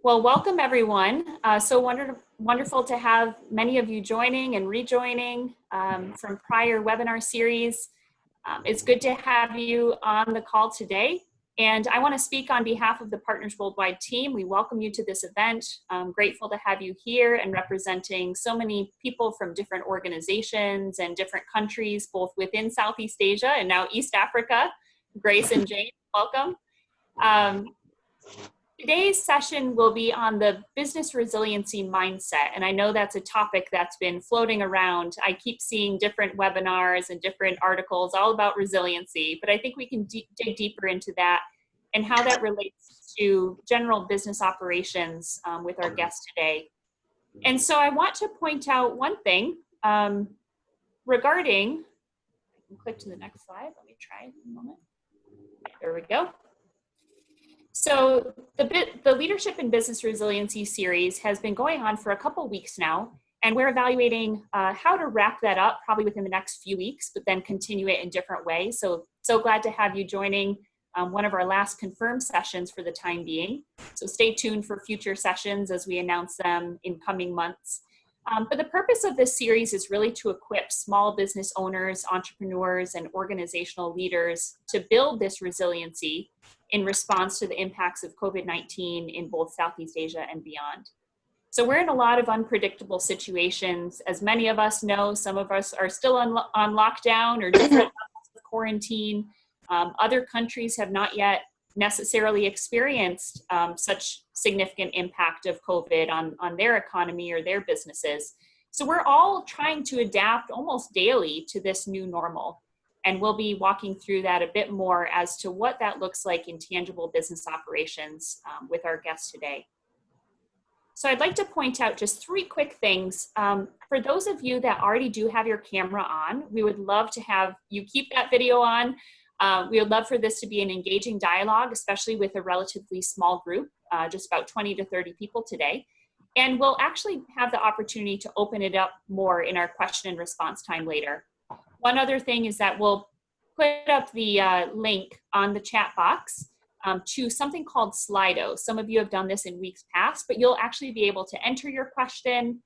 Well, welcome everyone. So wonderful to have many of you joining and rejoining from prior webinar series. It's good to have you on the call today. And I want to speak on behalf of the Partners Worldwide team. We welcome you to this event. I'm grateful to have you here and representing so many people from different organizations and different countries, both within Southeast Asia and now East Africa. Grace and Jane, welcome. Today's session will be on the business resiliency mindset, and I know that's a topic that's been floating around. I keep seeing different webinars and different articles all about resiliency, but I think we can dig deeper into that and how that relates to general business operations with our guest today. And so I want to point out one thing regarding, click to the next slide, let me try in a moment. There we go. So the Leadership and Business Resiliency Series has been going on for a couple weeks now, and we're evaluating how to wrap that up probably within the next few weeks, but then continue it in different ways. So glad to have you joining one of our last confirmed sessions for the time being. So stay tuned for future sessions as we announce them in coming months. But the purpose of this series is really to equip small business owners, entrepreneurs, and organizational leaders to build this resiliency in response to the impacts of COVID-19 in both Southeast Asia and beyond. So we're in a lot of unpredictable situations. As many of us know, some of us are still on lockdown or different levels of quarantine. Other countries have not yet necessarily experienced such significant impact of COVID on their economy or their businesses. So we're all trying to adapt almost daily to this new normal. And we'll be walking through that a bit more as to what that looks like in tangible business operations with our guest today. So I'd like to point out just three quick things. For those of you that already do have your camera on, we would love to have you keep that video on. We would love for this to be an engaging dialogue, especially with a relatively small group, just about 20 to 30 people today. And we'll actually have the opportunity to open it up more in our question and response time later. One other thing is that we'll put up the link on the chat box to something called Slido. Some of you have done this in weeks past, but you'll actually be able to enter your question.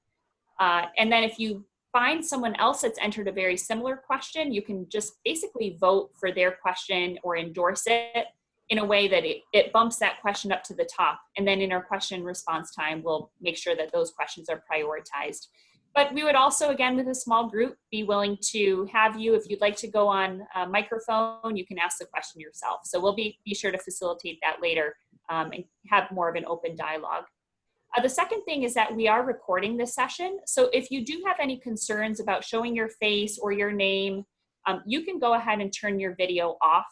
And then if you find someone else that's entered a very similar question, you can just basically vote for their question or endorse it in a way that it bumps that question up to the top. And then in our question and response time, we'll make sure that those questions are prioritized. But we would also, again, with a small group, be willing to have you, if you'd like to go on a microphone, you can ask the question yourself. So we'll be sure to facilitate that later and have more of an open dialogue. The second thing is that we are recording this session. So if you do have any concerns about showing your face or your name, you can go ahead and turn your video off.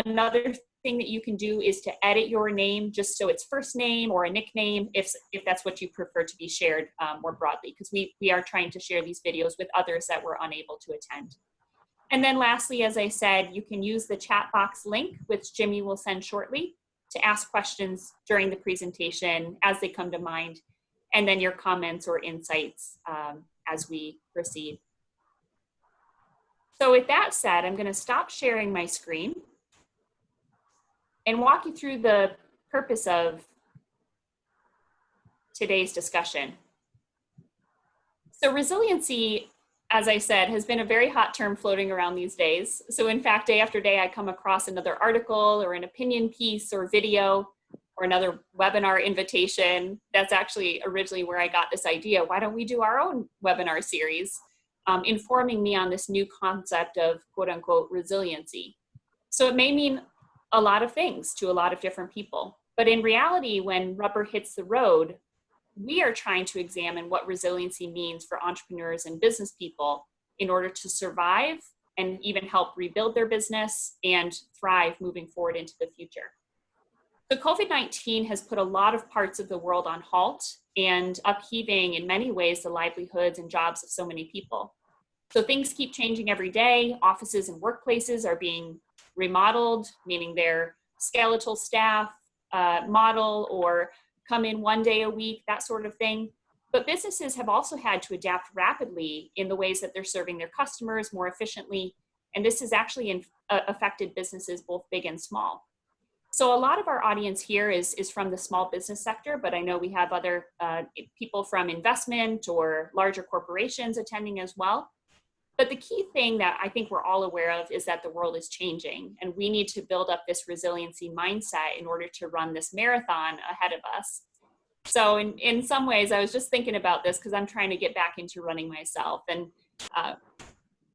Another thing that you can do is to edit your name just so it's first name or a nickname if that's what you prefer to be shared more broadly, because we are trying to share these videos with others that were unable to attend. And then lastly, as I said, you can use the chat box link, which Jimmy will send shortly, to ask questions during the presentation as they come to mind, and then your comments or insights as we proceed. So with that said, I'm going to stop sharing my screen and walk you through the purpose of today's discussion. So resiliency, as I said, has been a very hot term floating around these days. So in fact, day after day, I come across another article or an opinion piece or video or another webinar invitation. That's actually originally where I got this idea. Why don't we do our own webinar series, informing me on this new concept of quote unquote resiliency. So it may mean a lot of things to a lot of different people. But in reality, when rubber hits the road, we are trying to examine what resiliency means for entrepreneurs and business people in order to survive and even help rebuild their business and thrive moving forward into the future. So COVID-19 has put a lot of parts of the world on halt and upheaving in many ways the livelihoods and jobs of so many people. So things keep changing every day. Offices and workplaces are being remodeled, meaning their skeletal staff model or come in one day a week, that sort of thing. But businesses have also had to adapt rapidly in the ways that they're serving their customers more efficiently. And this has actually affected businesses both big and small. So a lot of our audience here is from the small business sector, but I know we have other people from investment or larger corporations attending as well. But the key thing that I think we're all aware of is that the world is changing, and we need to build up this resiliency mindset in order to run this marathon ahead of us. So in some ways, I was just thinking about this because I'm trying to get back into running myself. And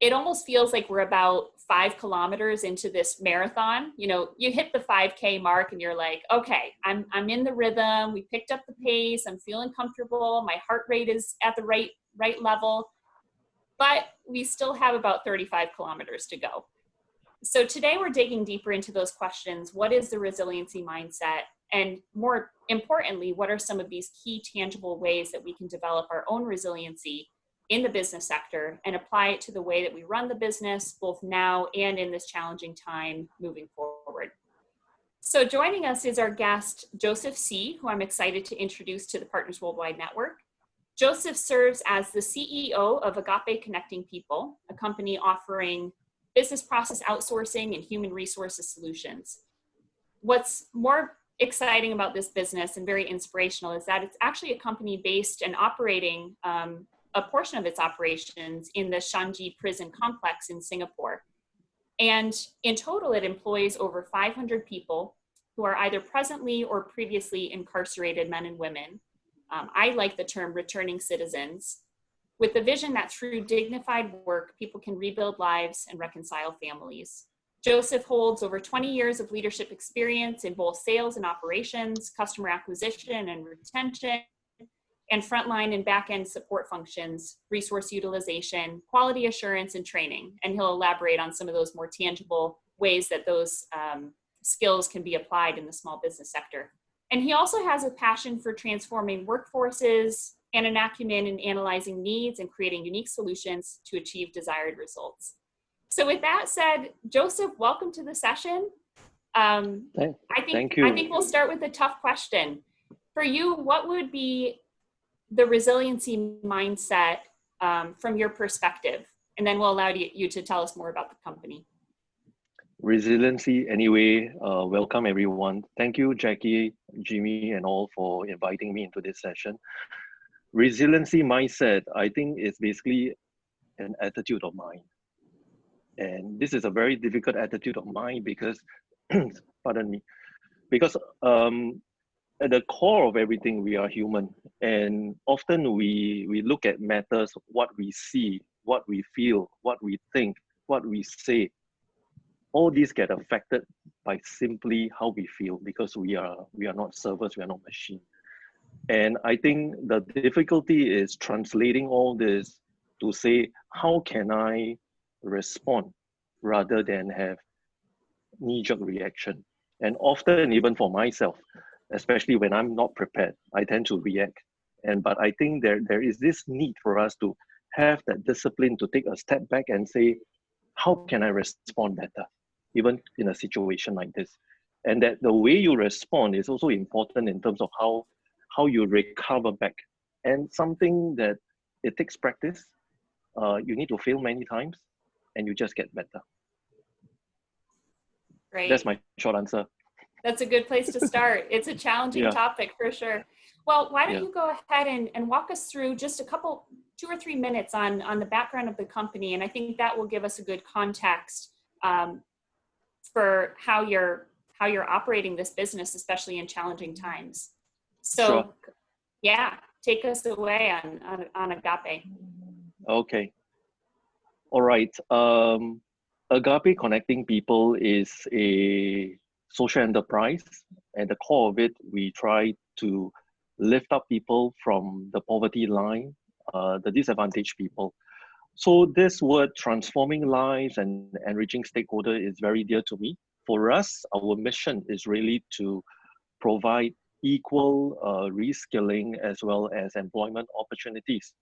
it almost feels like we're about 5 kilometers into this marathon. You know, you hit the 5K mark and you're like, okay, I'm in the rhythm. We picked up the pace. I'm feeling comfortable. My heart rate is at the right level, but we still have about 35 kilometers to go. So today we're digging deeper into those questions. What is the resiliency mindset? And more importantly, what are some of these key tangible ways that we can develop our own resiliency in the business sector and apply it to the way that we run the business, both now and in this challenging time moving forward? So joining us is our guest, Joseph C., who I'm excited to introduce to the Partners Worldwide Network. Joseph serves as the CEO of Agape Connecting People, a company offering business process outsourcing and human resources solutions. What's more exciting about this business and very inspirational is that it's actually a company based and operating a portion of its operations in the Shanji prison complex in Singapore. And in total, it employs over 500 people who are either presently or previously incarcerated men and women. I like the term returning citizens, with the vision that through dignified work, people can rebuild lives and reconcile families. Joseph holds over 20 years of leadership experience in both sales and operations, customer acquisition and retention, and frontline and back-end support functions, resource utilization, quality assurance, and training. And he'll elaborate on some of those more tangible ways that those skills can be applied in the small business sector. And he also has a passion for transforming workforces and an acumen in analyzing needs and creating unique solutions to achieve desired results. So with that said, Joseph, welcome to the session. Thank you. I think we'll start with a tough question. For you, what would be the resiliency mindset from your perspective? And then we'll allow you to tell us more about the company. Resiliency, anyway, welcome everyone. Thank you, Jackie, Jimmy, and all for inviting me into this session. Resiliency mindset, I think, is basically an attitude of mind. And this is a very difficult attitude of mind because, pardon me, because at the core of everything, we are human. And often we look at matters, what we see, what we feel, what we think, what we say. All these get affected by simply how we feel, because we are not servers, we are not machines. And I think the difficulty is translating all this to say, how can I respond rather than have knee-jerk reaction? And often, even for myself, especially when I'm not prepared, I tend to react. But I think there is this need for us to have that discipline to take a step back and say, how can I respond better, even in a situation like this? And that the way you respond is also important in terms of how you recover back. And something that it takes practice. You need to fail many times and you just get better. Great. That's my short answer. That's a good place to start. It's a challenging topic for sure. Well, why don't you go ahead and walk us through just 2 or 3 minutes on the background of the company. And I think that will give us a good context for how you're operating this business, especially in challenging times. So take us away on Agape. Okay. All right. Agape Connecting People is a social enterprise. At the core of it, we try to lift up people from the poverty line, the disadvantaged people. So this word, transforming lives and enriching stakeholder, is very dear to me. For us, our mission is really to provide equal reskilling as well as employment opportunities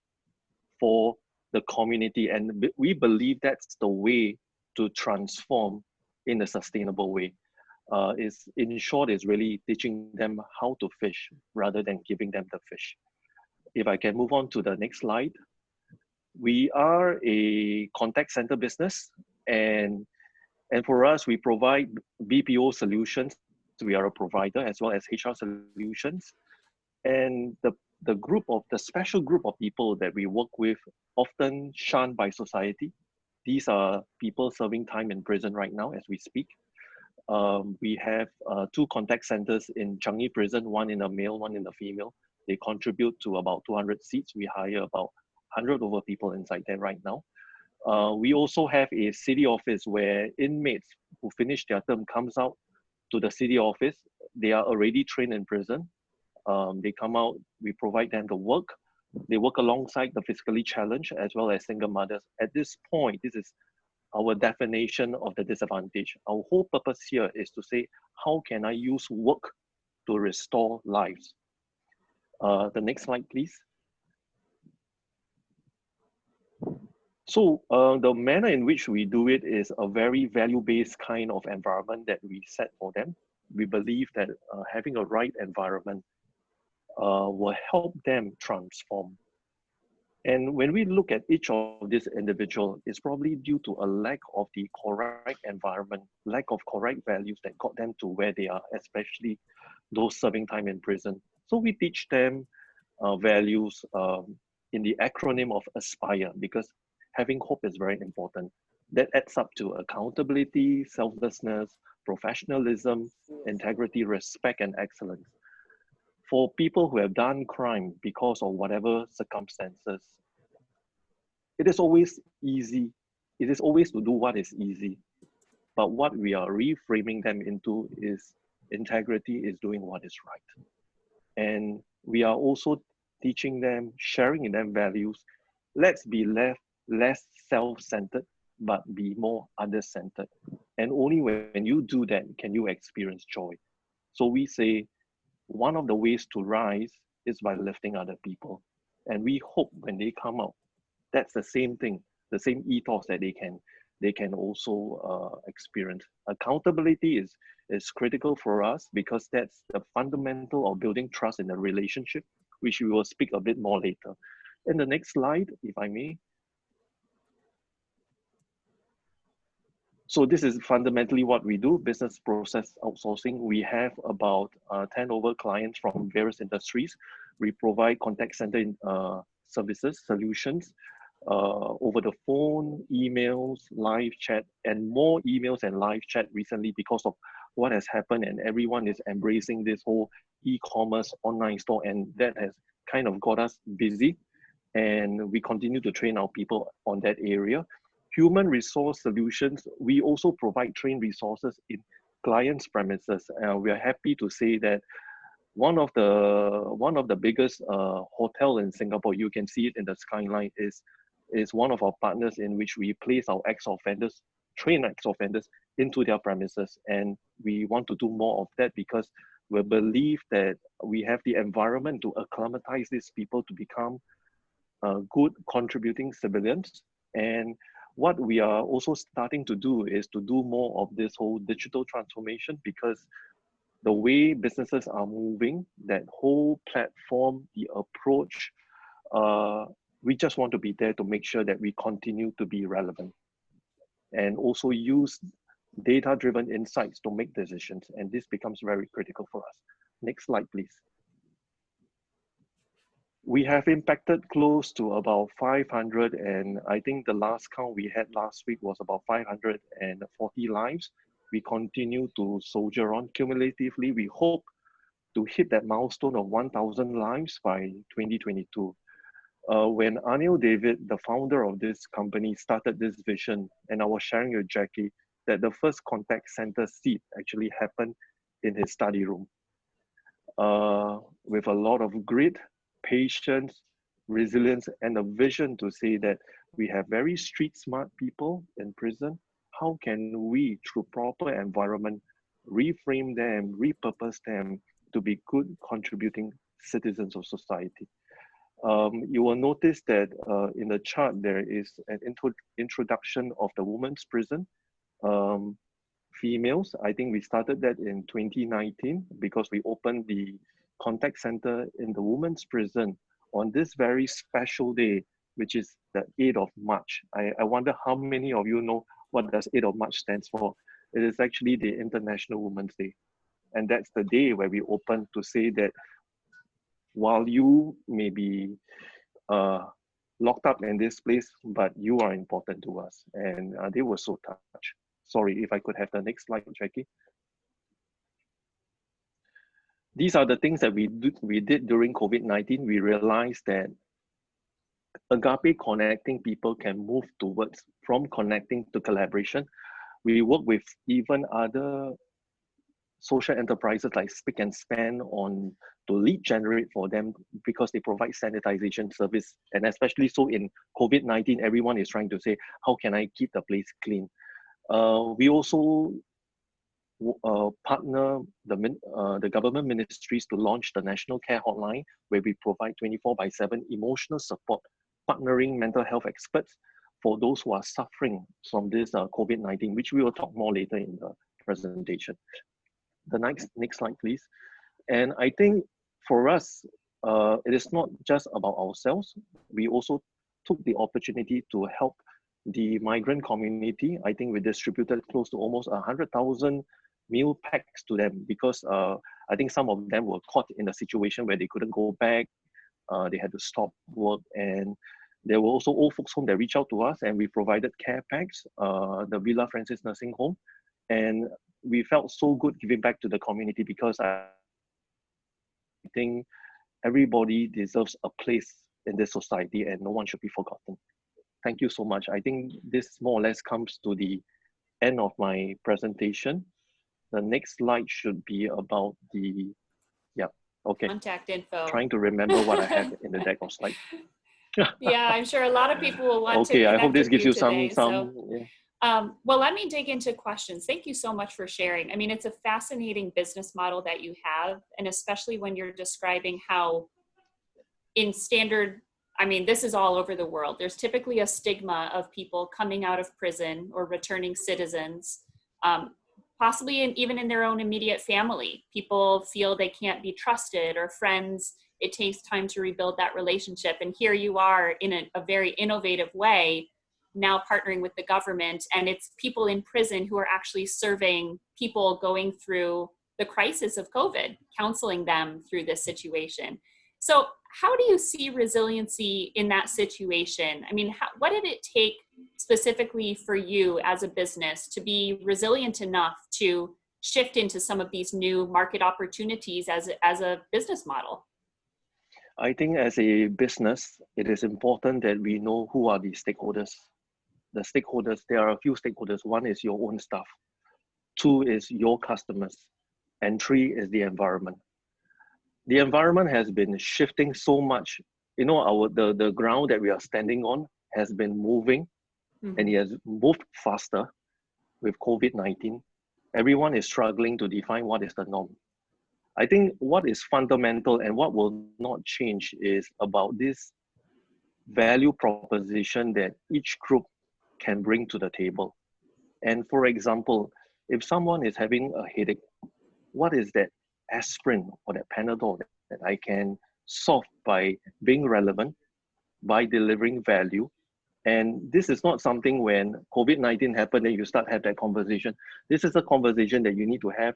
for the community. And we believe that's the way to transform in a sustainable way. In short, is really teaching them how to fish rather than giving them the fish. If I can move on to the next slide. We are a contact center business, and for us, we provide BPO solutions we are a provider, as well as HR solutions. And the special group of people that we work with, often shunned by society. These are people serving time in prison right now as we speak. We have 2 contact centers in Changi Prison, one in a male, one in a female. They contribute to about 200 seats. We hire about 100 over people inside there right now. We also have a city office where inmates who finish their term comes out to the city office. They are already trained in prison. They come out, we provide them the work. They work alongside the physically challenged as well as single mothers. At this point, this is our definition of the disadvantage. Our whole purpose here is to say, how can I use work to restore lives? The next slide, please. So the manner in which we do it is a very value-based kind of environment that we set for them. We believe that having a right environment will help them transform. And when we look at each of these individuals, it's probably due to a lack of the correct environment, lack of correct values that got them to where they are, especially those serving time in prison. So we teach them values in the acronym of ASPIRE, because having hope is very important. That adds up to accountability, selflessness, professionalism, integrity, respect, and excellence. For people who have done crime because of whatever circumstances, it is always easy. It is always to do what is easy. But what we are reframing them into is integrity is doing what is right. And we are also teaching them, sharing in them values. Let's be less self-centered, but be more other-centered. And only when you do that can you experience joy. So we say, one of the ways to rise is by lifting other people. And we hope when they come out, that's the same thing, the same ethos that they can also experience. Accountability is critical for us because that's the fundamental of building trust in a relationship, which we will speak a bit more later. In the next slide, if I may. So this is fundamentally what we do, business process outsourcing. We have about 10 over clients from various industries. We provide contact center services, solutions over the phone, emails, live chat, and more emails and live chat recently because of what has happened, and everyone is embracing this whole e-commerce online store, and that has kind of got us busy, and we continue to train our people on that area. Human resource solutions, we also provide trained resources in clients' premises. We are happy to say that one of the biggest hotel in Singapore, you can see it in the skyline, is one of our partners in which we place our ex-offenders, train ex-offenders into their premises. And we want to do more of that because we believe that we have the environment to acclimatize these people to become good contributing civilians. And what we are also starting to do is to do more of this whole digital transformation, because the way businesses are moving, that whole platform, the approach, we just want to be there to make sure that we continue to be relevant and also use data-driven insights to make decisions. And this becomes very critical for us. Next slide, please. We have impacted close to about 500, and I think the last count we had last week was about 540 lives. We continue to soldier on. Cumulatively, we hope to hit that milestone of 1,000 lives by 2022. When Anil David, the founder of this company, started this vision, and I was sharing with Jackie that the first contact center seat actually happened in his study room. With a lot of grit, patience, resilience, and a vision to say that we have very street smart people in prison. How can we, through proper environment, reframe them, repurpose them to be good contributing citizens of society? You will notice that in the chart, there is an introduction of the women's prison. Females, I think we started that in 2019 because we opened the contact center in the women's prison on this very special day, which is the 8th of March. I wonder how many of you know what does 8th of March stands for. It is actually the International Women's Day. And that's the day where we open to say that while you may be locked up in this place, but you are important to us. And they were so touched. Sorry, if I could have the next slide, Jackie. These are the things that we did during COVID-19. We realized that Agape connecting people can move towards from connecting to collaboration. We work with even other social enterprises like Speak and Span on to lead generate for them because they provide sanitization service. And especially so in COVID-19, everyone is trying to say, how can I keep the place clean? We also partner the government ministries to launch the National Care Hotline, where we provide 24/7 emotional support, partnering mental health experts for those who are suffering from this COVID-19, which we will talk more later in the presentation. The next slide, please. And I think for us, it is not just about ourselves. We also took the opportunity to help the migrant community. I think we distributed close to almost 100,000 meal packs to them because I think some of them were caught in a situation where they couldn't go back. They had to stop work, and there were also old folks home that reached out to us, and we provided care packs, the Villa Francis Nursing Home, and we felt so good giving back to the community because I think everybody deserves a place in this society and no one should be forgotten. Thank you so much. I think this more or less comes to the end of my presentation. The next slide should be about the, yeah, okay. Contact info. Trying to remember what I have in the deck of slides. Yeah, I'm sure a lot of people will want to connect I hope this gives you today, some yeah. Well, let me dig into questions. Thank you so much for sharing. I mean, it's a fascinating business model that you have, and especially when you're describing how in standard, I mean, this is all over the world. There's typically a stigma of people coming out of prison or returning citizens, possibly even in their own immediate family. People feel they can't be trusted, or friends, it takes time to rebuild that relationship. And here you are in a very innovative way, now partnering with the government, and it's people in prison who are actually serving people going through the crisis of COVID, counseling them through this situation. So how do you see resiliency in that situation? I mean, what did it take specifically for you as a business to be resilient enough to shift into some of these new market opportunities as a business model? I think as a business, it is important that we know who are the stakeholders. The stakeholders, there are a few stakeholders. One is your own staff. Two is your customers. And three is the environment. The environment has been shifting so much. You know, the ground that we are standing on has been moving, and it has moved faster with COVID-19. Everyone is struggling to define what is the norm. I think what is fundamental and what will not change is about this value proposition that each group can bring to the table. And for example, if someone is having a headache, what is that aspirin or that Panadol that I can solve by being relevant, by delivering value? And this is not something when COVID-19 happened and you start have that conversation. This is a conversation that you need to have.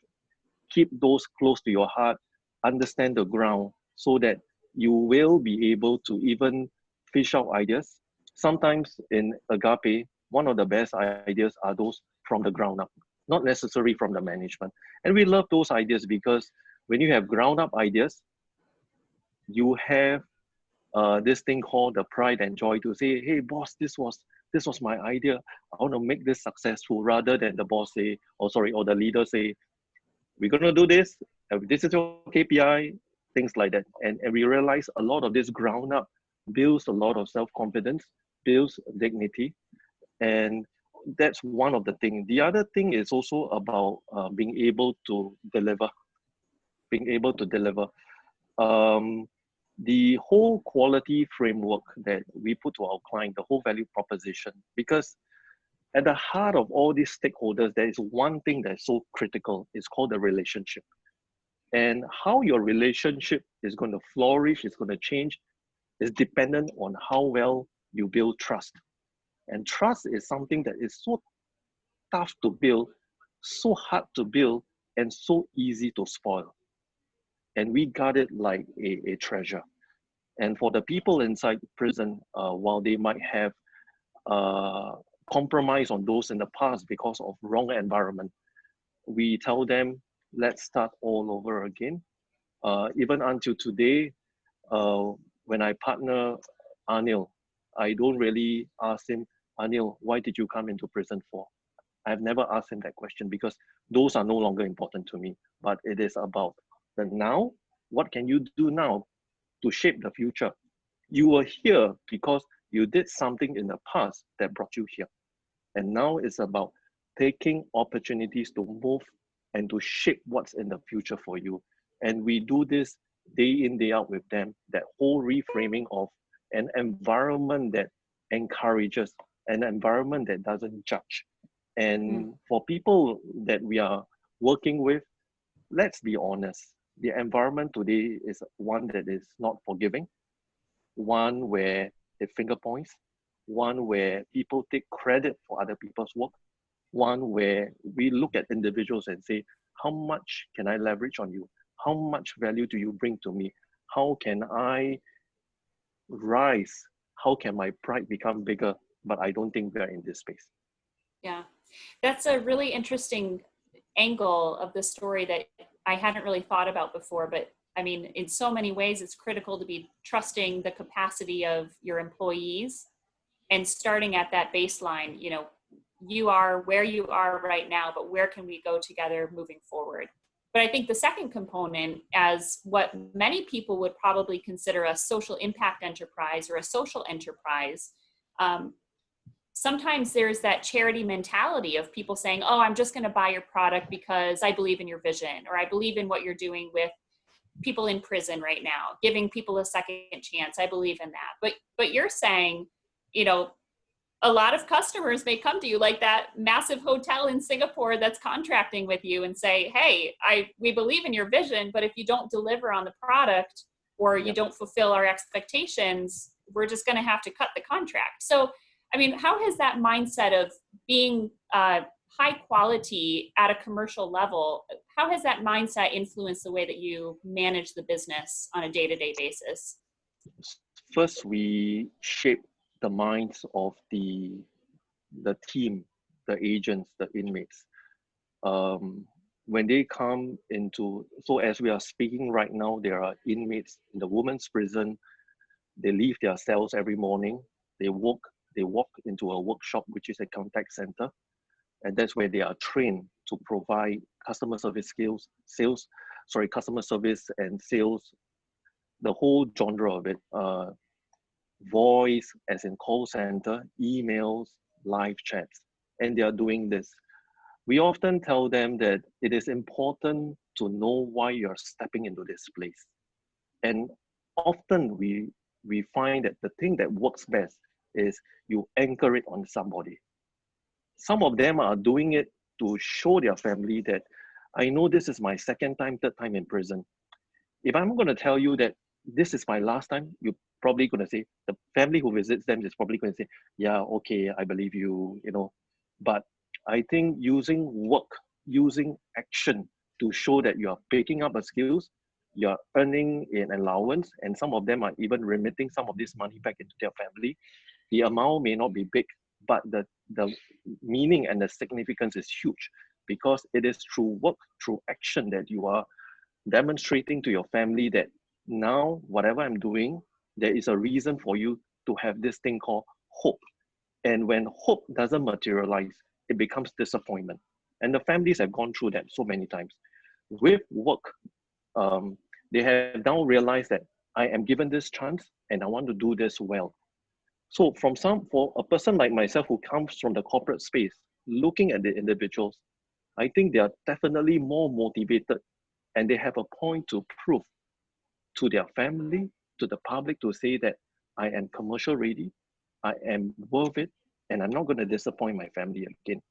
Keep those close to your heart, understand the ground so that you will be able to even fish out ideas. Sometimes in Agape, one of the best ideas are those from the ground up, not necessarily from the management. And we love those ideas because when you have ground up ideas, you have this thing called the pride and joy to say, hey boss, this was my idea. I want to make this successful, rather than the boss say, or the leader say, we're going to do this. This is your KPI, things like that. And we realize a lot of this ground up builds a lot of self-confidence, builds dignity. And that's one of the things. The other thing is also about being able to deliver. The whole quality framework that we put to our client, the whole value proposition, because at the heart of all these stakeholders, there is one thing that's so critical. It's called the relationship. And how your relationship is going to flourish, is going to change, is dependent on how well you build trust. And trust is something that is so tough to build, so hard to build, and so easy to spoil. And we guard it like a treasure. And for the people inside prison, while they might have compromise on those in the past because of wrong environment, we tell them, let's start all over again. Even until today, when I partner Anil, I don't really ask him, Anil, why did you come into prison for? I've never asked him that question because those are no longer important to me. But it is about the now. What can you do now to shape the future? You were here because you did something in the past that brought you here. And now it's about taking opportunities to move and to shape what's in the future for you. And we do this day in, day out with them, that whole reframing of an environment that encourages, an environment that doesn't judge. And for people that we are working with, let's be honest, the environment today is one that is not forgiving, one where it finger points, one where people take credit for other people's work, one where we look at individuals and say, how much can I leverage on you? How much value do you bring to me? How can I rise? How can my pride become bigger? But I don't think we are in this space. Yeah, that's a really interesting angle of the story that I hadn't really thought about before. But I mean, in so many ways, it's critical to be trusting the capacity of your employees and starting at that baseline. You know, you are where you are right now, but where can we go together moving forward? But I think the second component, as what many people would probably consider a social impact enterprise or a social enterprise, sometimes there's that charity mentality of people saying, oh, I'm just going to buy your product because I believe in your vision, or I believe in what you're doing with people in prison right now, giving people a second chance. I believe in that. But you're saying, you know, a lot of customers may come to you, like that massive hotel in Singapore that's contracting with you, and say, hey, we believe in your vision, but if you don't deliver on the product or you don't fulfill our expectations, we're just going to have to cut the contract. So, I mean, how has that mindset of being high quality at a commercial level, how has that mindset influenced the way that you manage the business on a day-to-day basis? First, we shape the minds of the team, the agents, the inmates. When they come into, so as we are speaking right now, there are inmates in the women's prison. They leave their cells every morning. They walk into a workshop, which is a contact center. And that's where they are trained to provide customer service skills, customer service and sales, the whole genre of it. Voice, as in call center, emails, live chats, and they are doing this. We often tell them that it is important to know why you're stepping into this place. And often we find that the thing that works best is you anchor it on somebody. Some of them are doing it to show their family that I know this is my second time, third time in prison. If I'm going to tell you that this is my last time, you're probably going to say, the family who visits them is probably going to say, yeah, okay, I believe you, you know. But I think using work, using action to show that you are picking up a skills, you're earning an allowance, and some of them are even remitting some of this money back into their family. The amount may not be big, but the meaning and the significance is huge, because it is through work, through action, that you are demonstrating to your family that now, whatever I'm doing, there is a reason for you to have this thing called hope. And when hope doesn't materialize, it becomes disappointment. And the families have gone through that so many times. With work, they have now realized that I am given this chance and I want to do this well. So for a person like myself who comes from the corporate space, looking at the individuals, I think they are definitely more motivated, and they have a point to prove to their family, to the public, to say that I am commercial ready, I am worth it, and I'm not going to disappoint my family again.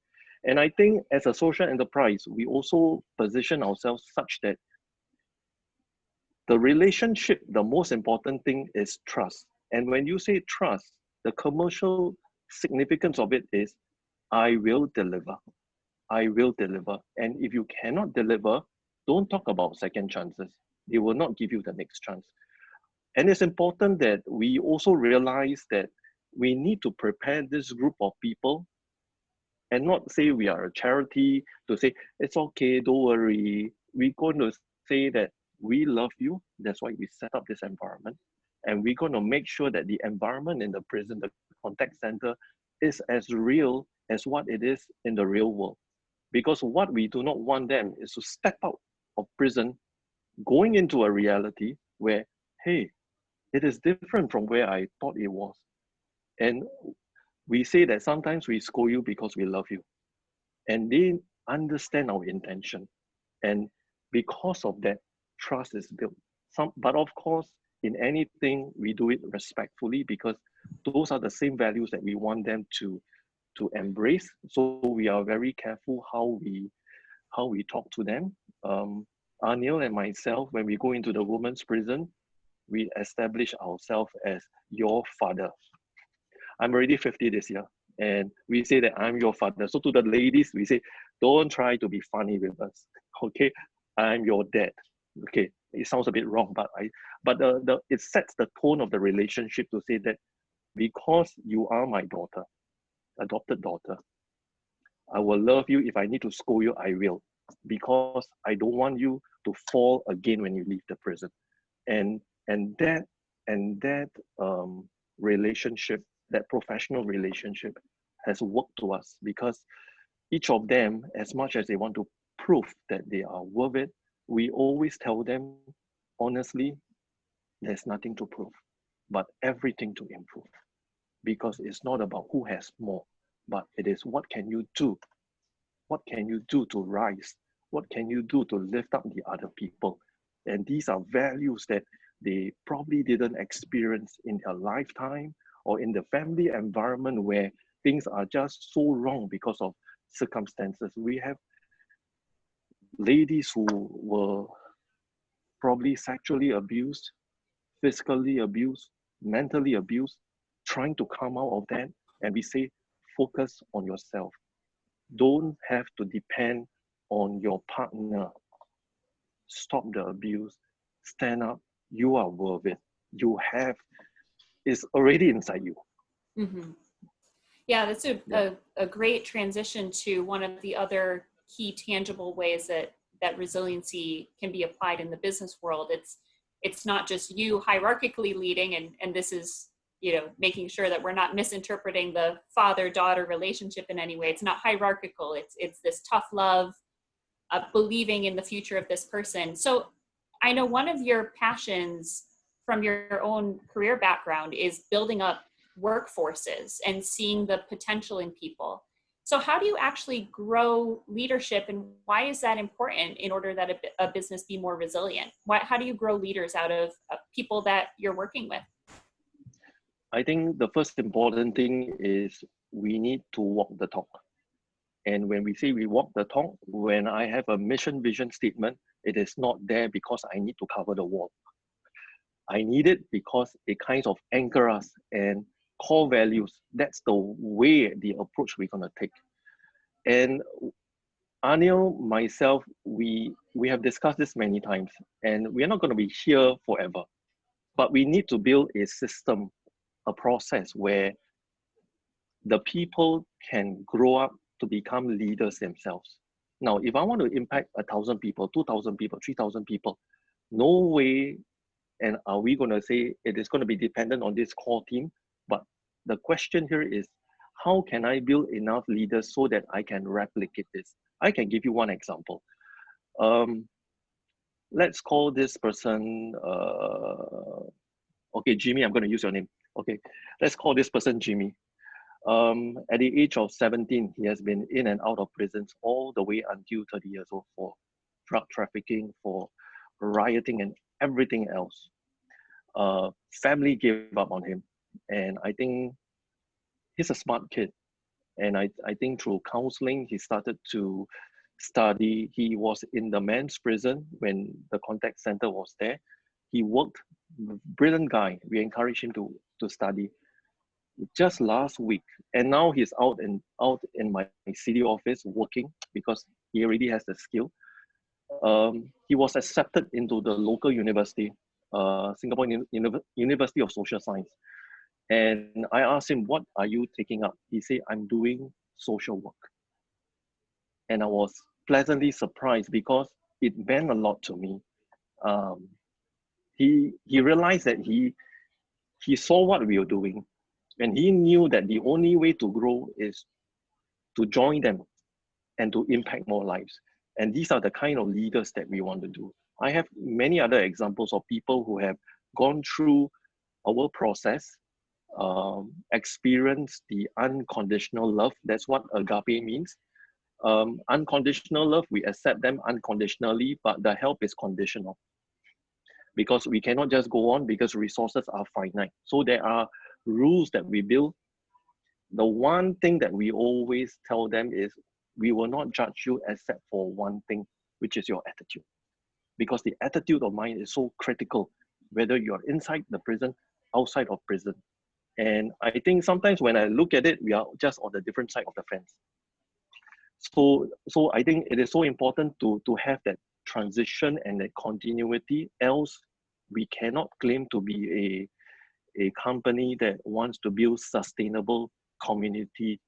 And I think as a social enterprise, we also position ourselves such that the relationship, the most important thing is trust. And when you say trust, the commercial significance of it is I will deliver. I will deliver. And if you cannot deliver, don't talk about second chances. They will not give you the next chance. And it's important that we also realize that we need to prepare this group of people and not say we are a charity to say, it's okay, don't worry. We're going to say that we love you. That's why we set up this environment. And we're going to make sure that the environment in the prison, the contact center, is as real as what it is in the real world. Because what we do not want them is to step out of prison, going into a reality where, hey, it is different from where I thought it was. And we say that sometimes we scold you because we love you. And they understand our intention. And because of that, trust is built. But of course, in anything, we do it respectfully because those are the same values that we want them to embrace. So we are very careful how we talk to them. Anil and myself, when we go into the women's prison, we establish ourselves as your father. I'm already 50 this year, and we say that I'm your father. So to the ladies, we say, don't try to be funny with us, okay? I'm your dad, okay? It sounds a bit wrong, but it sets the tone of the relationship to say that because you are my daughter, adopted daughter, I will love you. If I need to scold you, I will, because I don't want you to fall again when you leave the prison. And that relationship, that professional relationship, has worked to us because each of them, as much as they want to prove that they are worth it, we always tell them honestly, there's nothing to prove, but everything to improve. Because it's not about who has more, but it is what can you do? What can you do to rise? What can you do to lift up the other people? And these are values that they probably didn't experience in their lifetime or in the family environment where things are just so wrong because of circumstances. We have ladies who were probably sexually abused, physically abused, mentally abused, trying to come out of that. And we say, focus on yourself. Don't have to depend on your partner. Stop the abuse. Stand up. You are worth it. You have, it's already inside you. Mm-hmm. Yeah, that's a great transition to one of the other key tangible ways that resiliency can be applied in the business world. It's not just you hierarchically leading, and this is, making sure that we're not misinterpreting the father-daughter relationship in any way. It's not hierarchical. It's this tough love, believing in the future of this person. So I know one of your passions from your own career background is building up workforces and seeing the potential in people. So how do you actually grow leadership, and why is that important in order that a business be more resilient? How do you grow leaders out of people that you're working with? I think the first important thing is we need to walk the talk. And when we say we walk the talk, when I have a mission vision statement, it is not there because I need to cover the wall. I need it because it kind of anchor us, and core values, that's the way, the approach we're going to take. And Anil, myself, we have discussed this many times, and we're not going to be here forever. But we need to build a system, a process where the people can grow up to become leaders themselves. Now, if I want to impact 1,000 people, 2,000 people, 3,000 people, no way, and are we going to say it is going to be dependent on this core team? But the question here is, how can I build enough leaders so that I can replicate this? I can give you one example. Let's call this person, okay, Jimmy, I'm going to use your name. Okay, let's call this person Jimmy. At the age of 17, he has been in and out of prisons all the way until 30 years old for drug trafficking, for rioting, and everything else. Family gave up on him. And I think he's a smart kid. And I think through counseling, he started to study. He was in the men's prison when the contact center was there. He worked, brilliant guy. We encouraged him to study. just last week, and now he's out in my city office working because he already has the skill. He was accepted into the local university, Singapore University of Social Science. And I asked him, "What are you taking up?" He said, "I'm doing social work." And I was pleasantly surprised because it meant a lot to me. Um, he realized that he saw what we were doing, and he knew that the only way to grow is to join them and to impact more lives. And these are the kind of leaders that we want to do. I have many other examples of people who have gone through our process, experienced the unconditional love. That's what agape means. Unconditional love, we accept them unconditionally, but the help is conditional because we cannot just go on because resources are finite. So there are rules that we build. The one thing that we always tell them is we will not judge you except for one thing, which is your attitude. Because the attitude of mind is so critical, whether you're inside the prison, outside of prison. And I think sometimes when I look at it, we are just on the different side of the fence. So I think it is so important to have that transition and that continuity. Else, we cannot claim to be a company that wants to build sustainable community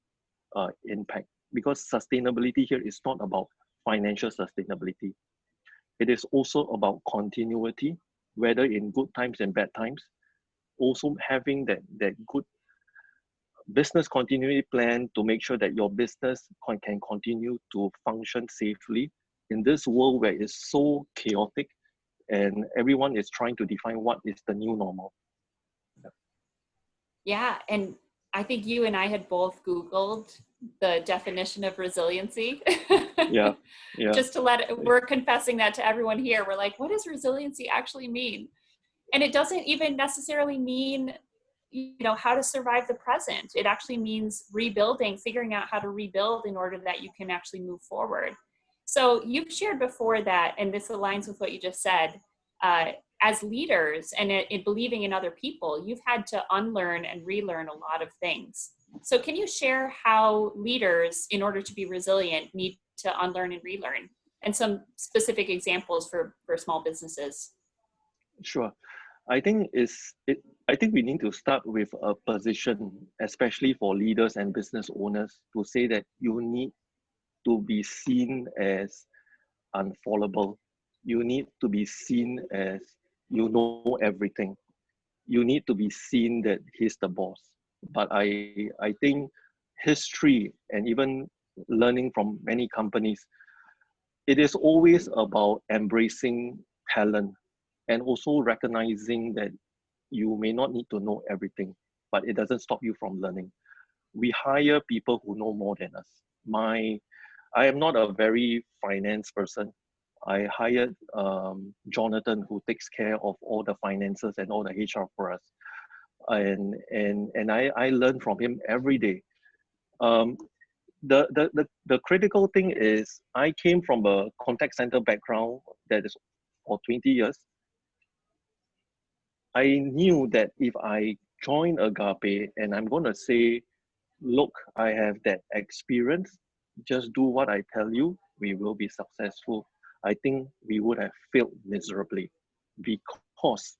impact. Because sustainability here is not about financial sustainability. It is also about continuity, whether in good times and bad times. Also having that good business continuity plan to make sure that your business can continue to function safely in this world where it's so chaotic and everyone is trying to define what is the new normal. Yeah, and I think you and I had both Googled the definition of resiliency. Yeah, yeah. Just to we're confessing that to everyone here. We're like, what does resiliency actually mean? And it doesn't even necessarily mean, how to survive the present. It actually means rebuilding, figuring out how to rebuild in order that you can actually move forward. So you've shared before that, and this aligns with what you just said, as leaders and in believing in other people, you've had to unlearn and relearn a lot of things. So can you share how leaders, in order to be resilient, need to unlearn and relearn, and some specific examples for small businesses? Sure. I think we need to start with a position, especially for leaders and business owners, to say that you need to be seen as unfallible. You need to be seen as you know everything. You need to be seen that he's the boss. But I think history and even learning from many companies, it is always about embracing talent and also recognizing that you may not need to know everything, but it doesn't stop you from learning. We hire people who know more than us. I am not a very finance person. I hired Jonathan, who takes care of all the finances and all the HR for us, and I learn from him every day. Um, the critical thing is I came from a contact center background that is for 20 years. I knew that if I join Agape and I'm going to say, look, I have that experience, just do what I tell you, we will be successful. I think we would have failed miserably because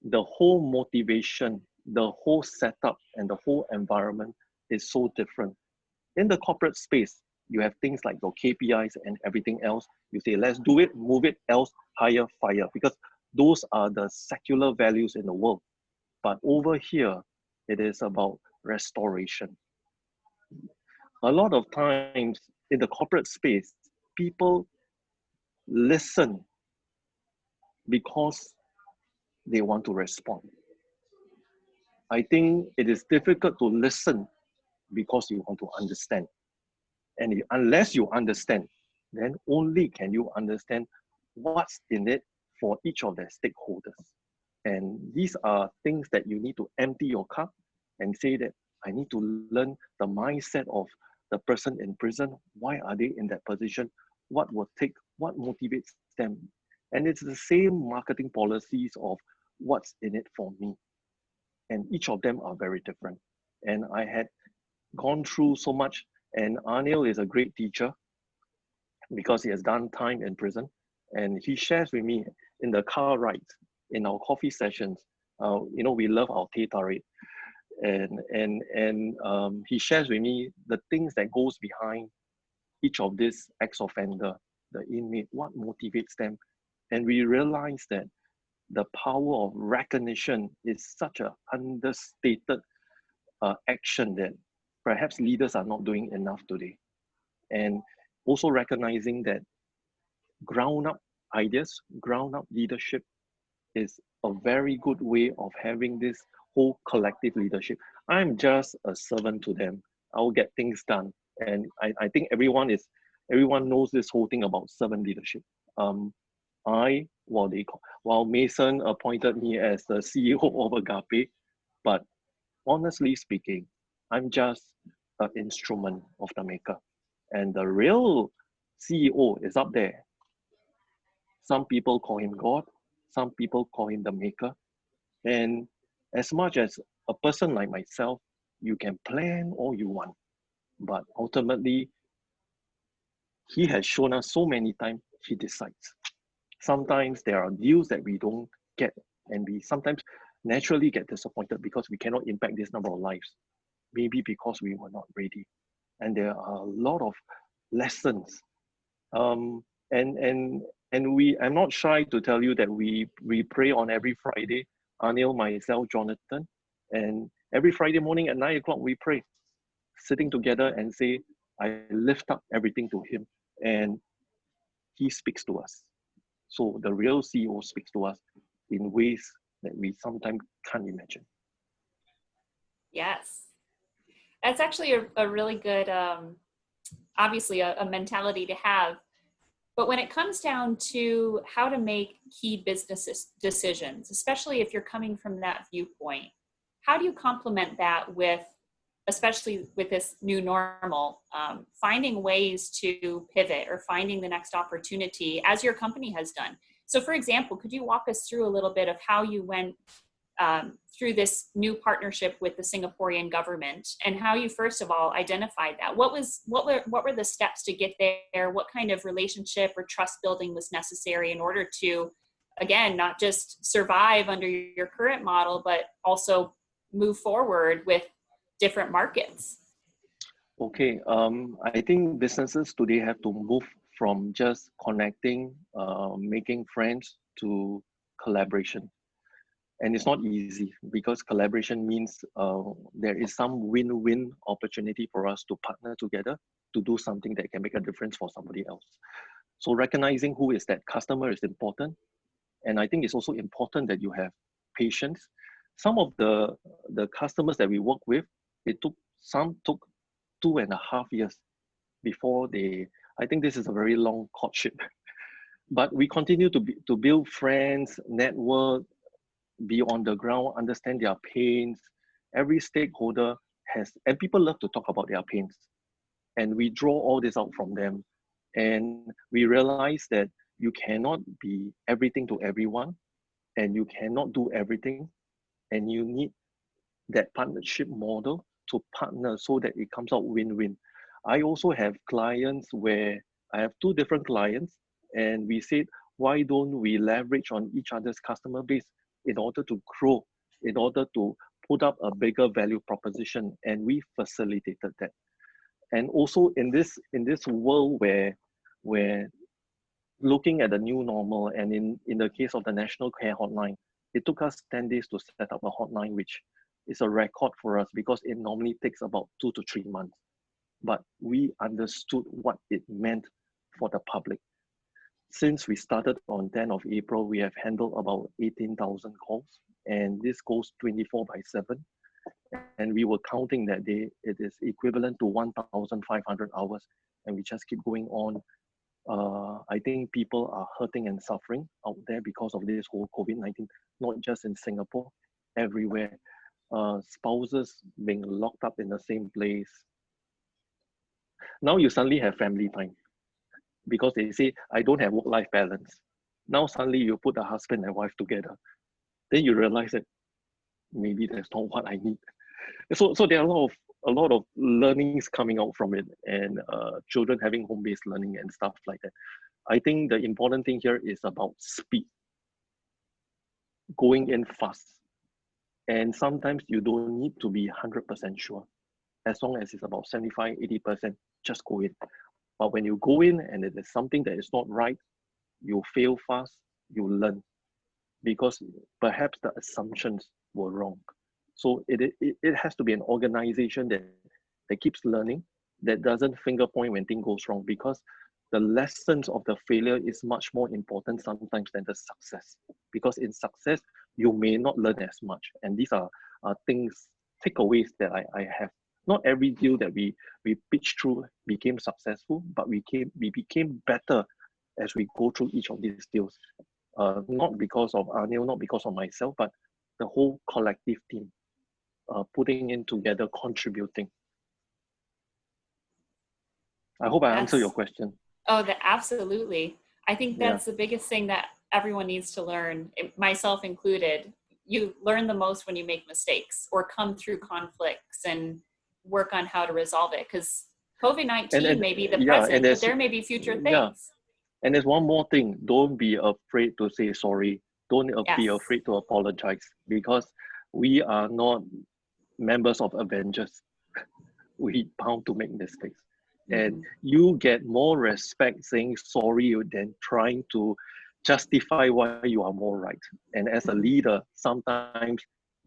the whole motivation, the whole setup, and the whole environment is so different. In the corporate space, you have things like your KPIs and everything else. You say, let's do it, move it, else hire, fire, because those are the secular values in the world. But over here, it is about restoration. A lot of times in the corporate space, people listen because they want to respond. I think it is difficult to listen because you want to understand. And unless you understand, then only can you understand what's in it for each of their stakeholders. And these are things that you need to empty your cup and say that I need to learn the mindset of the person in prison. Why are they in that position? What will take, what motivates them? And it's the same marketing policies of what's in it for me. And each of them are very different. And I had gone through so much, and Anil is a great teacher because he has done time in prison. And he shares with me in the car rides, in our coffee sessions. We love our teh tarik, and he shares with me the things that goes behind each of these ex-offender, the inmate, what motivates them. And we realize that the power of recognition is such a understated action that perhaps leaders are not doing enough today. And also recognizing that ground up ideas, ground up leadership is a very good way of having this whole collective leadership. I'm just a servant to them. I'll get things done. And I think everyone knows this whole thing about servant leadership. While Mason appointed me as the CEO of Agape, but honestly speaking, I'm just an instrument of the maker. And the real CEO is up there. Some people call him God, some people call him the maker. And as much as a person like myself, you can plan all you want, but ultimately, he has shown us so many times he decides. Sometimes there are deals that we don't get, and we sometimes naturally get disappointed because we cannot impact this number of lives, maybe because we were not ready. And there are a lot of lessons. I'm not shy to tell you that we pray on every Friday, Anil, myself, Jonathan, and every Friday morning at 9 o'clock we pray, sitting together and say, I lift up everything to him, and he speaks to us. So the real CEO speaks to us in ways that we sometimes can't imagine. Yes. That's actually a really good, obviously a mentality to have. But when it comes down to how to make key business decisions, especially if you're coming from that viewpoint, how do you complement that with, especially with this new normal, finding ways to pivot or finding the next opportunity as your company has done? So for example, could you walk us through a little bit of how you went through this new partnership with the Singaporean government and how you first of all identified that? What were the steps to get there? What kind of relationship or trust building was necessary in order to, again, not just survive under your current model, but also move forward with different markets? Okay, I think businesses today have to move from just connecting, making friends to collaboration. And it's not easy because collaboration means there is some win-win opportunity for us to partner together to do something that can make a difference for somebody else. So recognizing who is that customer is important. And I think it's also important that you have patience. Some of the customers that we work with, some took 2.5 years before I think this is a very long courtship. But we continue to build friends, network, be on the ground, understand their pains. Every stakeholder and people love to talk about their pains. And we draw all this out from them. And we realize that you cannot be everything to everyone, and you cannot do everything. And you need that partnership model to partner so that it comes out win-win. I also have clients where I have 2 different clients, and we said, why don't we leverage on each other's customer base in order to grow, in order to put up a bigger value proposition, and we facilitated that. And also in this world where looking at the new normal, and in the case of the National Care Hotline, it took us 10 days to set up a hotline, which is a record for us because it normally takes about 2 to 3 months. But we understood what it meant for the public. Since we started on 10th of April, we have handled about 18,000 calls, and this goes 24/7. And we were counting that day, it is equivalent to 1,500 hours, and we just keep going on. I think people are hurting and suffering out there because of this whole COVID-19, not just in Singapore, everywhere. Spouses being locked up in the same place. Now you suddenly have family time because they say, I don't have work-life balance. Now suddenly you put a husband and wife together. Then you realize that maybe that's not what I need. So there are a lot of learnings coming out from it, and children having home-based learning and stuff like that. I think the important thing here is about speed, going in fast. And sometimes you don't need to be 100% sure. As long as it's about 75, 80%, just go in. But when you go in and it is something that is not right, you fail fast, you learn, because perhaps the assumptions were wrong. So it has to be an organization that keeps learning, that doesn't finger point when things goes wrong, because the lessons of the failure is much more important sometimes than the success. Because in success, you may not learn as much. And these are things, takeaways that I have. Not every deal that we pitch through became successful, but we became better as we go through each of these deals. Not because of Anil, not because of myself, but the whole collective team putting in together, contributing. I hope I answer your question. Oh, absolutely. I think that's the biggest thing that everyone needs to learn, myself included. You learn the most when you make mistakes or come through conflicts and work on how to resolve it, because COVID-19 may be the present, but there may be future things. Yeah. And there's one more thing. Don't be afraid to say sorry. Don't be afraid to apologize, because we are not members of Avengers. We bound to make mistakes. And you get more respect saying sorry than trying to justify why you are more right. And as a leader, sometimes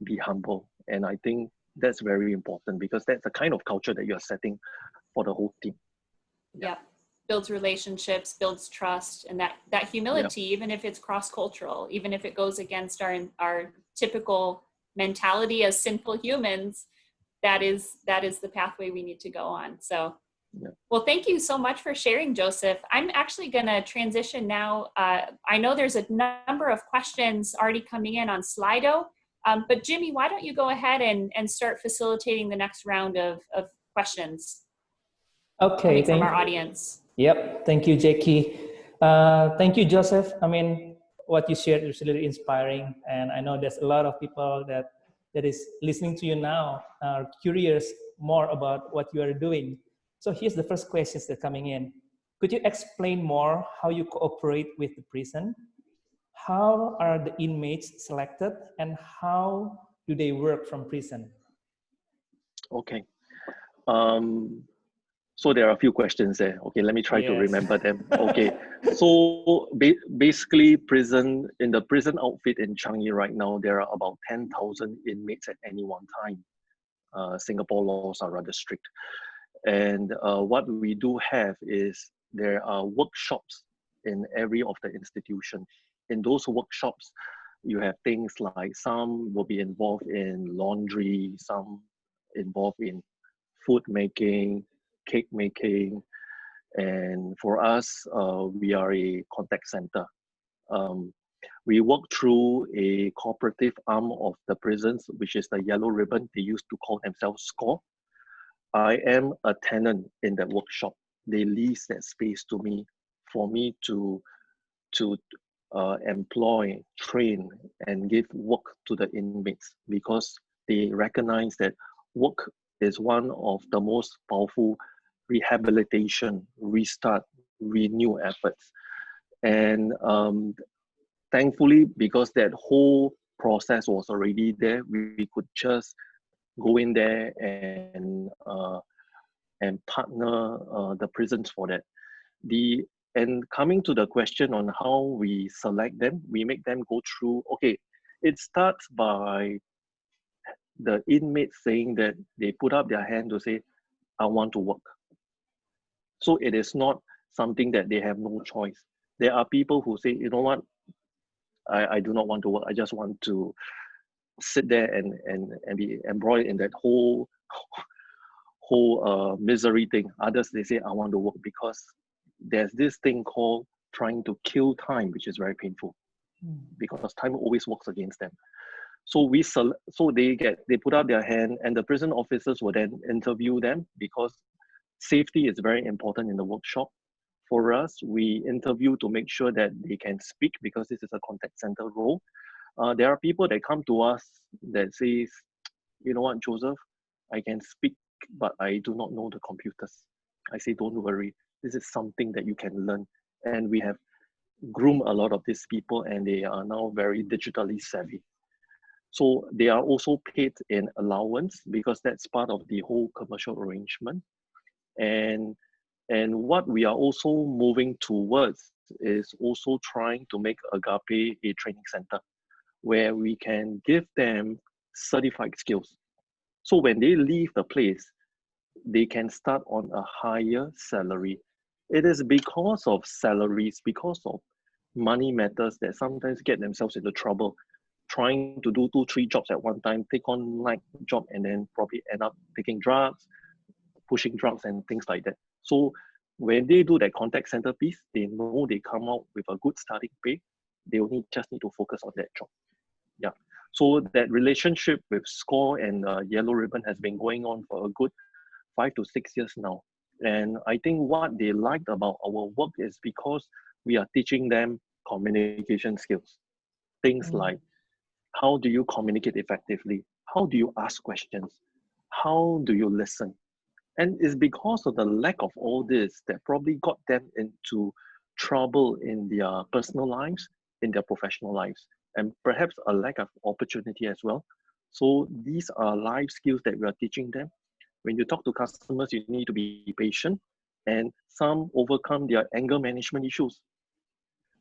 be humble. And I think that's very important, because that's the kind of culture that you're setting for the whole team. Yeah. Builds relationships, builds trust, and that humility, even if it's cross-cultural, even if it goes against our typical mentality as sinful humans, that is the pathway we need to go on. So, well, thank you so much for sharing, Joseph. I'm actually going to transition now. I know there's a number of questions already coming in on Slido, but Jimmy, why don't you go ahead and start facilitating the next round of questions? Okay, from our audience. Yep, thank you, Jackie. Thank you, Joseph. I mean, what you shared is really inspiring, and I know there's a lot of people that is listening to you now are curious more about what you are doing. So here's the first questions that are coming in. Could you explain more how you cooperate with the prison? How are the inmates selected, and how do they work from prison? Okay. So there are a few questions there. Okay, let me try to remember them. Okay, so basically in the prison outfit in Changi right now, there are about 10,000 inmates at any one time. Singapore laws are rather strict. And what we do have is there are workshops in every of the institution. In those workshops, you have things like some will be involved in laundry, some involved in food making, cake making, and for us, we are a contact center. We work through a cooperative arm of the prisons, which is the yellow ribbon. They used to call themselves SCORE. I am a tenant in that workshop. They lease that space to me for me to employ, train, and give work to the inmates, because they recognize that work is one of the most powerful rehabilitation, restart, renew efforts. And thankfully, because that whole process was already there, we could just go in there and partner the prisons for that. And coming to the question on how we select them, we make them go through, okay, it starts by the inmates saying that they put up their hand to say, I want to work. So it is not something that they have no choice. There are people who say, you know what, I do not want to work. I just want to sit there and be embroiled in that whole misery thing. Others, they say, I want to work because there's this thing called trying to kill time, which is very painful because time always works against them. So they put up their hand, and the prison officers will then interview them, because safety is very important in the workshop. For us, we interview to make sure that they can speak, because this is a contact center role. There are people that come to us that says, you know what, Joseph, I can speak, but I do not know the computers. I say, don't worry. This is something that you can learn. And we have groomed a lot of these people, and they are now very digitally savvy. So they are also paid in allowance because that's part of the whole commercial arrangement. And what we are also moving towards is also trying to make Agape a training center where we can give them certified skills. So when they leave the place, they can start on a higher salary. It is because of salaries, because of money matters that sometimes get themselves into trouble, trying to do 2, 3 jobs at one time, take on like job, and then probably end up taking drugs, pushing drugs and things like that. So when they do that contact center piece, they know they come out with a good starting pay. They only just need to focus on that job. Yeah. So that relationship with SCORE and Yellow Ribbon has been going on for a good 5 to 6 years now. And I think what they liked about our work is because we are teaching them communication skills. Things like, how do you communicate effectively? How do you ask questions? How do you listen? And it's because of the lack of all this that probably got them into trouble in their personal lives, in their professional lives, and perhaps a lack of opportunity as well. So these are life skills that we are teaching them. When you talk to customers, you need to be patient, and some overcome their anger management issues.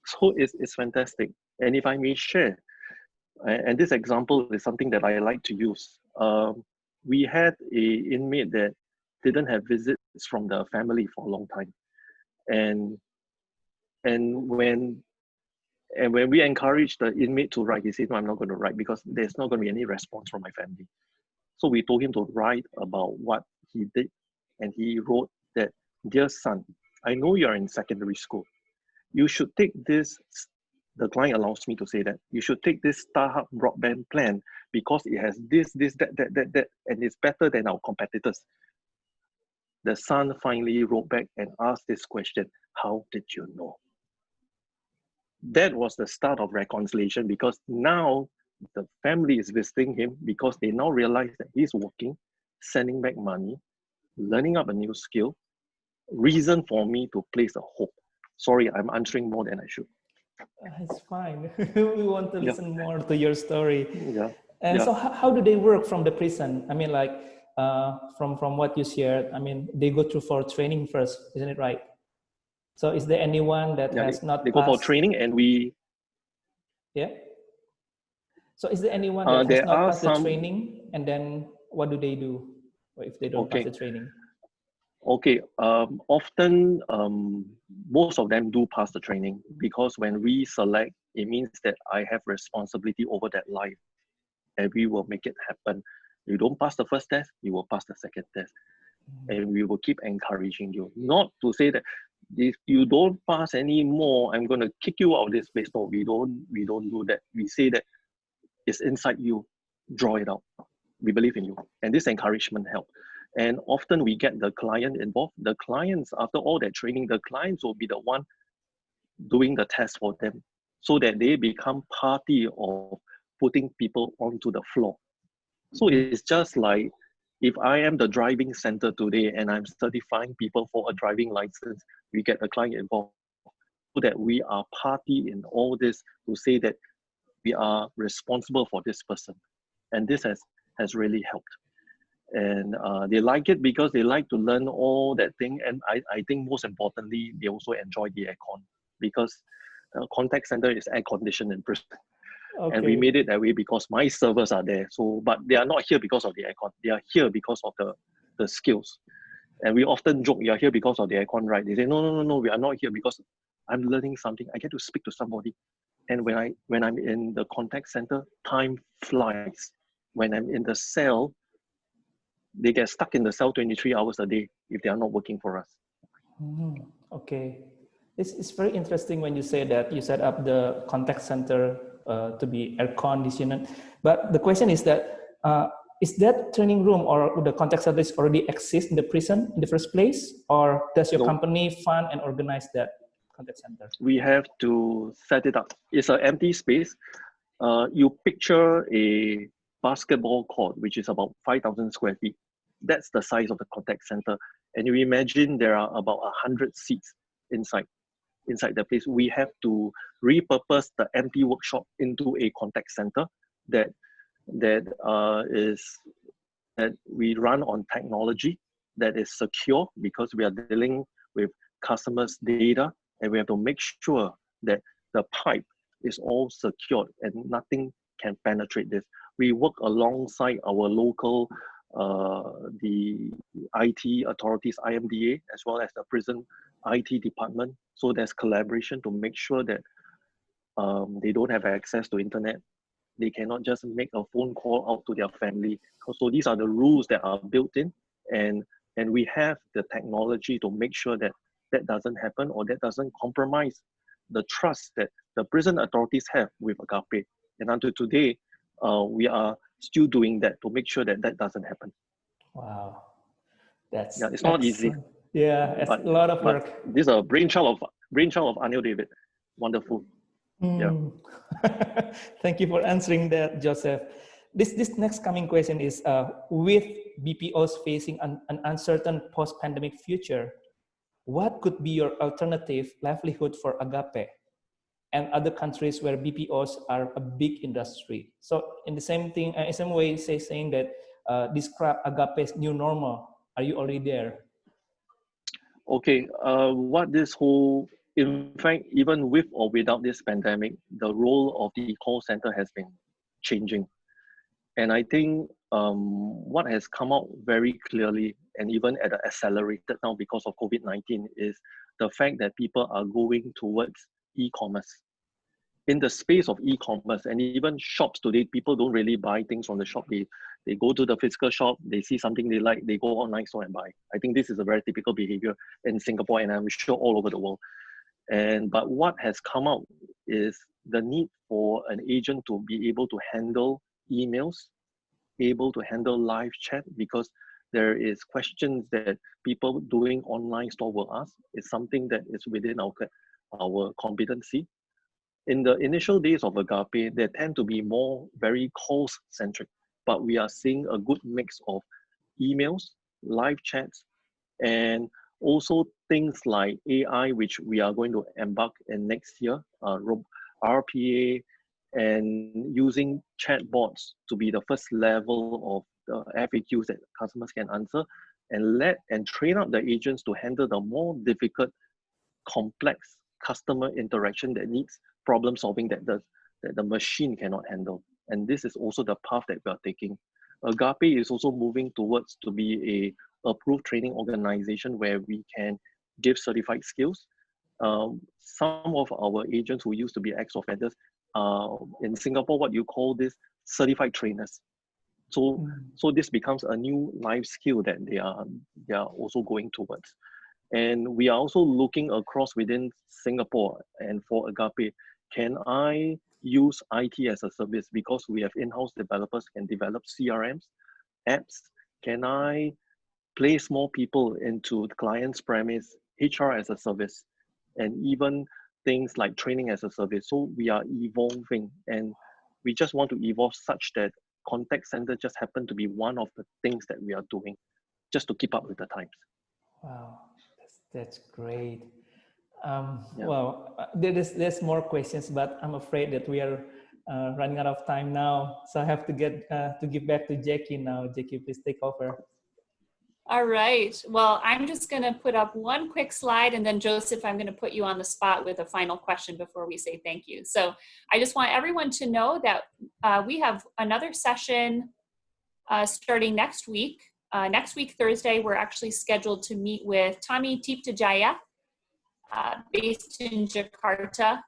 So it's fantastic. And if I may share, and this example is something that I like to use. We had a inmate that didn't have visits from the family for a long time, and when we encouraged the inmate to write, he said, "No, I'm not going to write because there's not going to be any response from my family." So we told him to write about what he did, and he wrote that, "Dear son, I know you're in secondary school. You should take this." The client allows me to say that you should take this StarHub broadband plan because it has this, that, and it's better than our competitors. The son finally wrote back and asked this question: "How did you know?" That was the start of reconciliation, because now the family is visiting him because they now realize that he's working, sending back money, learning up a new skill. Reason for me to place a hope. Sorry, I'm answering more than I should. It's fine. We want to listen more to your story. Yeah. And so how do they work from the prison? I mean, like from what you shared, I mean, they go through for training first, isn't it right? So is there anyone that has not they passed? go for training, and we... Yeah. So is there anyone that has not passed the some training, and then what do they do if they don't pass the training? Okay, often most of them do pass the training, because when we select, it means that I have responsibility over that life, and we will make it happen. You don't pass the first test, you will pass the second test, and we will keep encouraging you. Not to say that if you don't pass anymore, I'm going to kick you out of this place. No, we don't do that. We say that it's inside you, draw it out. We believe in you, and this encouragement helps. And often we get the client involved. The clients, after all that training, the clients will be the one doing the test for them, so that they become party of putting people onto the floor. So it's just like, if I am the driving center today and I'm certifying people for a driving license, we get the client involved, so that we are party in all this, to say that we are responsible for this person. And this has really helped. And they like it because they like to learn all that thing. And I think most importantly, they also enjoy the aircon, because contact center is air conditioned in prison. Okay. And we made it that way because my servers are there. So, but they are not here because of the aircon. They are here because of the skills. And we often joke, "You are here because of the aircon, right?" They say, no, we are not here because I'm learning something. I get to speak to somebody. And when I'm in the contact center, time flies. When I'm in the cell, they get stuck in the cell 23 hours a day if they are not working for us. Okay. It's very interesting when you say that you set up the contact center to be air conditioned. But the question is that training room or the contact center already exist in the prison in the first place? Or does your company fund and organize that contact center? We have to set it up. It's an empty space. You picture a basketball court, which is about 5,000 square feet. That's the size of the contact center. And you imagine there are about 100 seats inside the place. We have to repurpose the empty workshop into a contact center that we run on technology that is secure, because we are dealing with customers' data, and we have to make sure that the pipe is all secured and nothing can penetrate this. We work alongside our local the IT authorities, IMDA, as well as the prison IT department. So there's collaboration to make sure that they don't have access to internet. They cannot just make a phone call out to their family. So these are the rules that are built in, and we have the technology to make sure that that doesn't happen, or that doesn't compromise the trust that the prison authorities have with Agape. And until today, we are still doing that to make sure that that doesn't happen. Wow, that's it's not easy. Yeah, it's a lot of work. This is a brainchild of Anil David. Wonderful. Yeah. Thank you for answering that, Joseph. This next coming question is, with BPOs facing an uncertain post-pandemic future, what could be your alternative livelihood for Agape and other countries where BPOs are a big industry? So in the same thing, in some way, saying that describe Agape's new normal. Are you already there? Okay, in fact, even with or without this pandemic, the role of the call center has been changing. And I think what has come out very clearly, and even at an accelerated now because of COVID-19, is the fact that people are going towards e-commerce. In the space of e-commerce, and even shops today, people don't really buy things from the shop. They go to the physical shop, they see something they like, they go online store and buy. I think this is a very typical behavior in Singapore, and I'm sure all over the world. But what has come out is the need for an agent to be able to handle emails, able to handle live chat, because there is questions that people doing online store will ask. It's something that is within our competency. In the initial days of Agape, they tend to be more very calls-centric, but we are seeing a good mix of emails, live chats, and also things like AI, which we are going to embark in next year, RPA, and using chatbots to be the first level of the FAQs that customers can answer, and train up the agents to handle the more difficult, complex customer interaction that needs problem solving that the machine cannot handle. And this is also the path that we are taking. Agape is also moving towards to be a approved training organization where we can give certified skills. Some of our agents who used to be ex-offenders, in Singapore, what you call this, certified trainers. So this becomes a new life skill that they are also going towards. And we are also looking across within Singapore, and for Agape, can I use IT as a service? Because we have in-house developers can develop CRMs, apps. Can I place more people into the client's premise, HR as a service, and even things like training as a service? So we are evolving, and we just want to evolve such that contact center just happen to be one of the things that we are doing just to keep up with the times. Wow, that's great. Well, there's more questions, but I'm afraid that we are running out of time now. So I have to give back to Jackie now. Jackie, please take over. All right. Well, I'm just going to put up one quick slide, and then Joseph, I'm going to put you on the spot with a final question before we say thank you. So I just want everyone to know that we have another session starting next week. Next week, Thursday, we're actually scheduled to meet with Tommy Tiptajaya, based in Jakarta,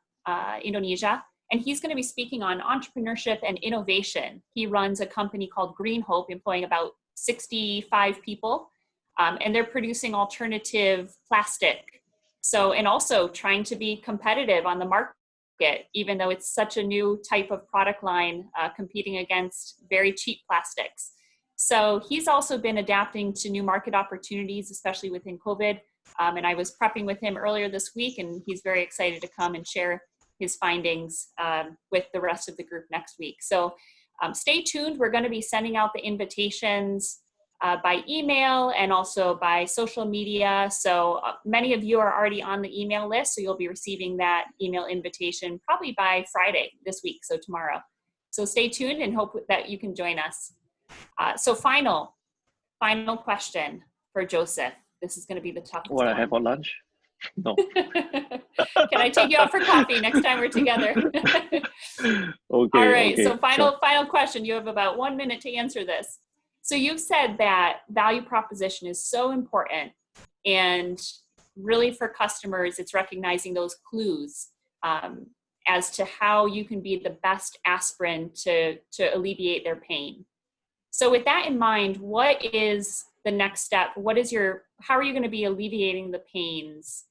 Indonesia. And he's going to be speaking on entrepreneurship and innovation. He runs a company called Green Hope, employing about 65 people. And they're producing alternative plastic. So, and also trying to be competitive on the market, even though it's such a new type of product line, competing against very cheap plastics. So he's also been adapting to new market opportunities, especially within COVID. And I was prepping with him earlier this week, and he's very excited to come and share his findings with the rest of the group next week. So Stay tuned. We're going to be sending out the invitations by email and also by social media. So many of you are already on the email list, so you'll be receiving that email invitation probably by Friday this week, so tomorrow. So stay tuned and hope that you can join us. So final question for Joseph. This is going to be the toughest What one. I have for lunch? No. Can I take you out for coffee next time we're together? Okay. All right. Okay, So final sure. question. You have about 1 minute to answer this. So you've said that value proposition is so important, and really for customers, it's recognizing those clues as to how you can be the best aspirin to alleviate their pain. So with that in mind, what is the next step? How are you going to be alleviating the pains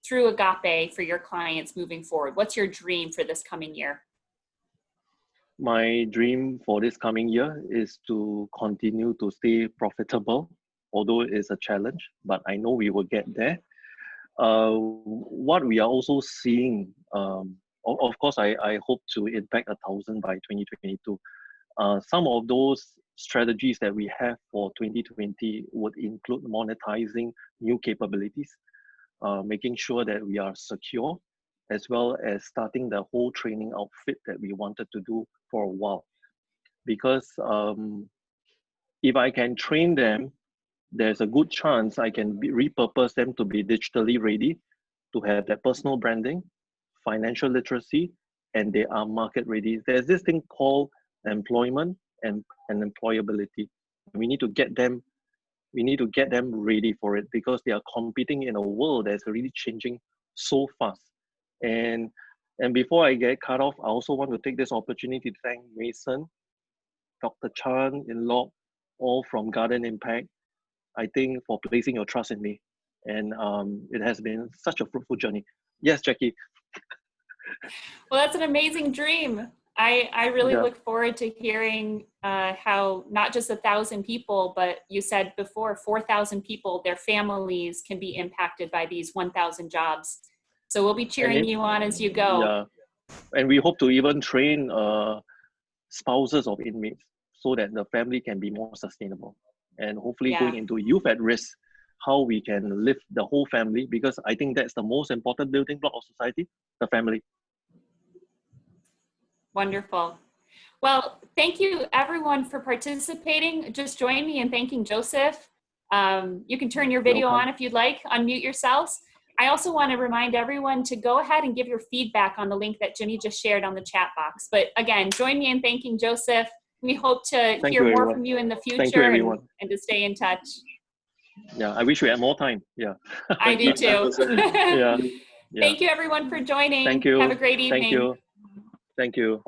through Agape for your clients moving forward? What's your dream for this coming year? My dream for this coming year is to continue to stay profitable, although it's a challenge, but I know we will get there. What we are also seeing, of course, I hope to impact 1,000 by 2022. Some of those strategies that we have for 2020 would include monetizing new capabilities, making sure that we are secure, as well as starting the whole training outfit that we wanted to do for a while. Because if I can train them, there's a good chance I can repurpose them to be digitally ready, to have their personal branding, financial literacy, and they are market ready. There's this thing called employment and employability. We need to get them ready for it, because they are competing in a world that's really changing so fast. And before I get cut off, I also want to take this opportunity to thank Mason, Dr. Chan, in-law, all from Garden Impact, I think, for placing your trust in me. And it has been such a fruitful journey. Yes, Jackie. Well, that's an amazing dream. I really look forward to hearing how not just 1,000 people, but you said before 4,000 people, their families can be impacted by these 1,000 jobs. So we'll be cheering you on as you go. Yeah, and we hope to even train spouses of inmates so that the family can be more sustainable. And hopefully going into youth at risk, how we can lift the whole family, because I think that's the most important building block of society, the family. Wonderful. Well, thank you everyone for participating. Just join me in thanking Joseph. You can turn your video on if you'd like, unmute yourselves. I also want to remind everyone to go ahead and give your feedback on the link that Jimmy just shared on the chat box. But again, join me in thanking Joseph. We hope to hear more from you in the future and to stay in touch. Yeah, I wish we had more time. Yeah. I do too. Yeah. Thank you everyone for joining. Thank you. Have a great evening. Thank you.